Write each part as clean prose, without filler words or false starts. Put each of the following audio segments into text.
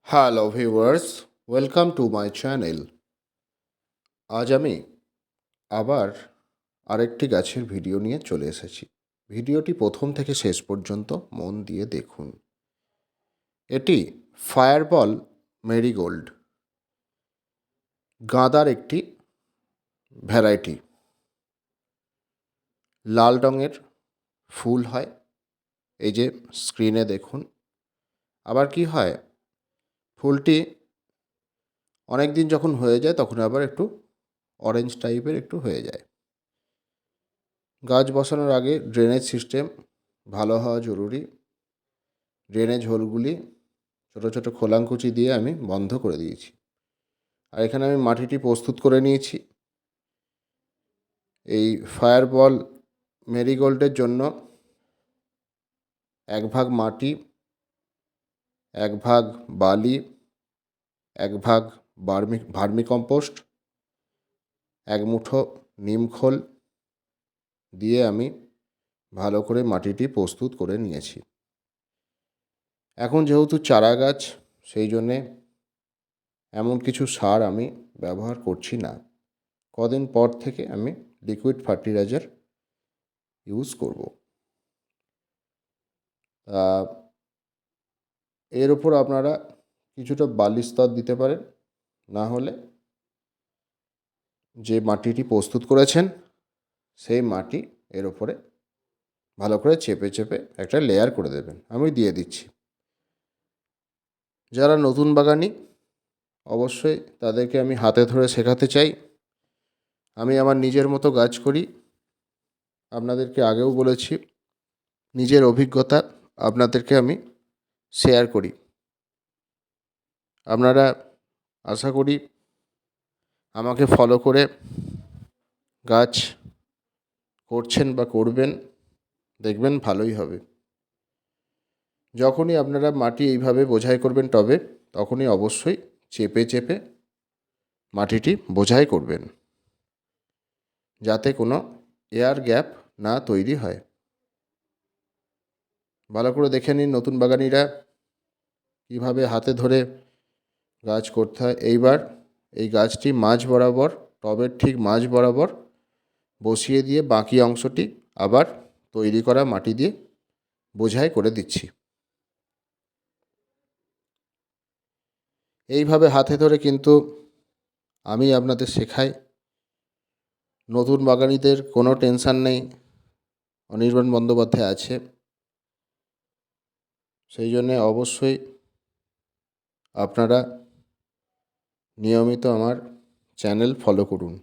Hello viewers, welcome to my channel. আজ আমি আবার আরেকটি গাছের ভিডিও নিয়ে চলে এসেছি। ভিডিওটি প্রথম থেকে শেষ পর্যন্ত মন দিয়ে দেখুন। এটি ফায়ারবল মেরিগোল্ড, গাঁদার একটি ভ্যারাইটি। লাল রঙের ফুল হয়, এই যে স্ক্রিনে দেখুন। আবার কি হয়, ফুলটি অনেক দিন যখন হয়ে যায় তখন আবার একটু অরেঞ্জ টাইপের একটু হয়ে যায়। গাছ বসানোর আগে ড্রেনেজ সিস্টেম ভালো হওয়া জরুরি। ড্রেনেজ হোলগুলি ছোটো ছোটো খোলাঙ্কুচি দিয়ে আমি বন্ধ করে দিয়েছি। আর এখানে আমি মাটিটি প্রস্তুত করে নিয়েছি। এই ফায়ারবল মেরিগোল্ডের জন্য 1 ভাগ মাটি, 1 ভাগ বালি, 1 ভাগ ভার্মিকম্পোস্ট, 1 মুঠো নিমখোল দিয়ে আমি ভালো করে মাটিটি প্রস্তুত করে নিয়েছি। এখন যেহেতু চারা গাছ, সেই জন্যে এমন কিছু সার আমি ব্যবহার করছি না। কদিন পর থেকে আমি লিকুইড ফার্টিলাইজার ইউজ করব। এর উপর আপনারা কিছুটা বালি স্তর দিতে পারেন, না হলে যে মাটিটি প্রস্তুত করেছেন সেই মাটি এর উপরে ভালো করে চেপে চেপে একটা লেয়ার করে দেবেন। আমি দিয়ে দিচ্ছি। যারা নতুন বাগানি, অবশ্যই তাদেরকে আমি হাতে ধরে শেখাতে চাই। আমি আমার নিজের মতো গাছ করি। আপনাদেরকে আগেও বলেছি, নিজের অভিজ্ঞতা আপনাদেরকে আমি শেয়ার করি। আপনারা আশা করি আমাকে ফলো করে গাছ করছেন বা করবেন, দেখবেন ভালোই হবে। যখনই আপনারা মাটি এইভাবে বোঝাই করবেন টবে, তখনই অবশ্যই চেপে চেপে মাটিটি বোঝাই করবেন, যাতে কোনো এয়ার গ্যাপ না তৈরি হয়। ভালো করে দেখে নিন নতুন বাগানিরা কীভাবে হাতে ধরে গাছ করতে হয়। এইবার এই গাছটি মাঝ বরাবর, টবের ঠিক মাঝ বরাবর বসিয়ে দিয়ে বাকি অংশটি আবার তৈরি করা মাটি দিয়ে বোঝাই করে দিচ্ছি। এইভাবে হাতে ধরে কিন্তু আমি আপনাদের শেখাই। নতুন বাগানিদের কোনো টেনশান নেই, অনির্বাণ বন্দ্যোপাধ্যায় আছে। সেই জন্যে অবশ্যই আপনারা নিয়মিত আমার চ্যানেল ফলো করুন,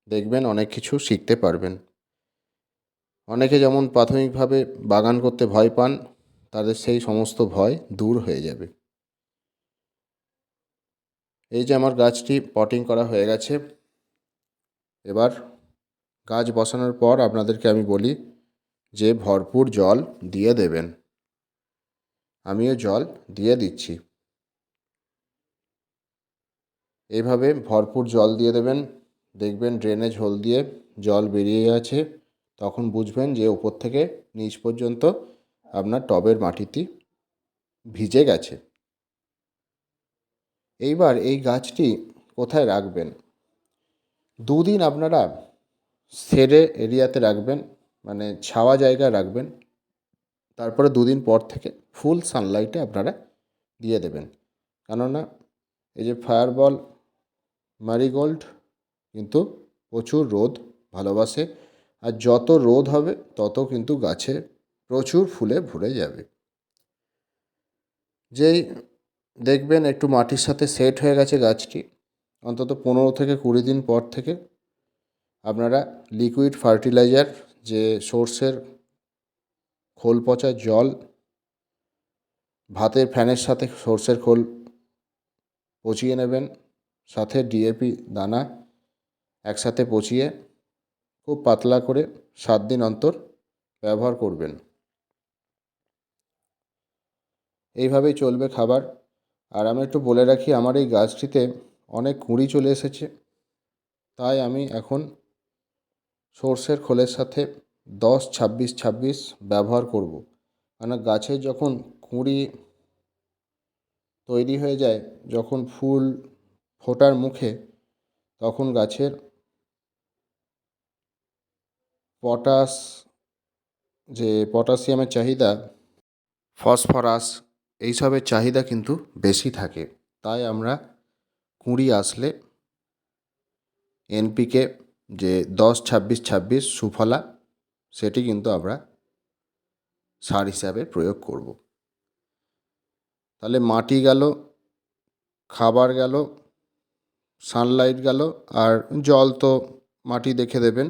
দেখবেন অনেক কিছু শিখতে পারবেন। অনেকে যেমন প্রাথমিকভাবে বাগান করতে ভয় পান, তাদের সেই সমস্ত ভয় দূর হয়ে যাবে। এই যে আমার গাছটি পটিং করা হয়ে গেছে। এবার গাছ বসানোর পর আপনাদেরকে আমি বলি যে ভরপুর জল দিয়ে দেবেন। আমিও জল দিয়ে দিচ্ছি। এইভাবে ভরপুর জল দিয়ে দেবেন। দেখবেন ড্রেনেজ হোল দিয়ে জল বেরিয়ে আছে, তখন বুঝবেন যে উপর থেকে নিচ পর্যন্ত আপনার টবের মাটিটি ভিজে গেছে। এইবার এই গাছটি কোথায় রাখবেন? 2 দিন আপনারা শেডে এরিয়াতে রাখবেন, মানে ছাওয়া জায়গায় রাখবেন। তারপরে 2 দিন পর থেকে ফুল সানলাইটে আপনারা দিয়ে দেবেন। কেননা এই যে ফায়ারবল ম্যারিগোল্ড কিন্তু প্রচুর রোদ ভালোবাসে, আর যত রোদ হবে তত কিন্তু গাছে প্রচুর ফুলে ভরে যাবে। যেই দেখবেন একটু মাটির সাথে সেট হয়ে গেছে গাছটি, অন্তত 15 থেকে 20 দিন পর থেকে আপনারা লিকুইড ফার্টিলাইজার, যে সর্ষের খোল পচা জল, ভাতের ফ্যানের সাথে সর্ষের খোল পচিয়ে নেবেন, সাথে ডিএপি দানা একসাথে পচিয়ে খুব পাতলা করে 7 দিন অন্তর ব্যবহার করবেন। এইভাবেই চলবে খাবার। আর আমি একটু বলে রাখি, আমার এই গাছটিতে অনেক কুঁড়ি চলে এসেছে, তাই আমি এখন সর্ষের খোলের সাথে 10-26-26 ব্যবহার করব। কেন গাছে যখন কুঁড়ি তৈরি হয়ে যায়, যখন ফুল ফোটার মুখে, তখন গাছের পটাশ, যে পটাশিয়ামের চাহিদা, ফসফরাস, এইসবের চাহিদা কিন্তু বেশি থাকে। তাই আমরা কুঁড়ি আসলে এনপিকে, যে 10-26-26 সুফলা, সেটি কিন্তু আমরা সার হিসাবে প্রয়োগ করব। তাহলে মাটি গেল, খাবার গেল, সানলাইট গেল, আর জল তো মাটি দেখে দেবেন,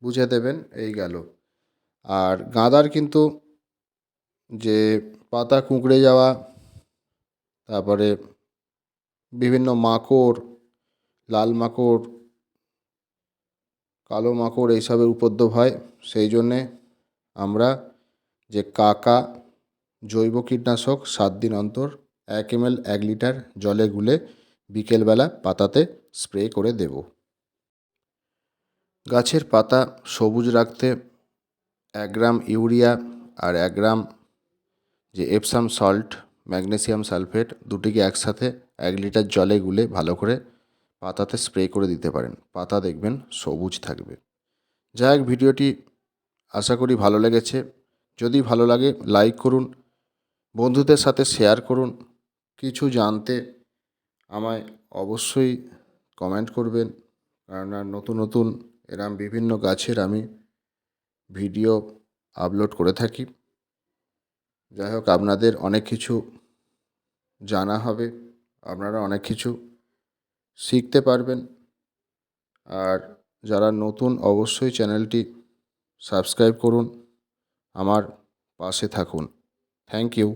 বুঝে দেবেন, এই গেল। আর গাঁদার কিন্তু যে পাতা কুঁকড়ে যাওয়া, তারপরে বিভিন্ন মাকড়, লাল মাকড়, কালো মাকড়, এইসবের উপদ্রব হয়। সেই জন্যে আমরা যে কাকা জৈব কীটনাশক 7 দিন অন্তর 1 ml 1 লিটার জলে গুলে বিকেলবেলা পাতাতে স্প্রে করে দেব। গাছের পাতা সবুজ রাখতে 1 গ্রাম ইউরিয়া আর 1 গ্রাম যে এপসাম সল্ট, ম্যাগনেসিয়াম সালফেট, দুটিকে একসাথে 1 লিটার জলে গুলে ভালো করে পাতাতে স্প্রে করে দিতে পারেন। পাতা দেখবেন সবুজ থাকবে। যাই হোক, ভিডিওটি আশা করি ভালো লেগেছে। যদি ভালো লাগে লাইক করুন, বন্ধুদের সাথে শেয়ার করুন। কিছু জানতে আমায় অবশ্যই কমেন্ট করবেন, কেননা নতুন নতুন এরম বিভিন্ন গাছের আমি ভিডিও আপলোড করে থাকি। যাই হোক, আপনাদের অনেক কিছু জানা হবে, আপনারা অনেক কিছু শিখতে পারবেন। আর যারা নতুন, অবশ্যই চ্যানেলটি সাবস্ক্রাইব করুন, আমার পাশে থাকুন। Thank you.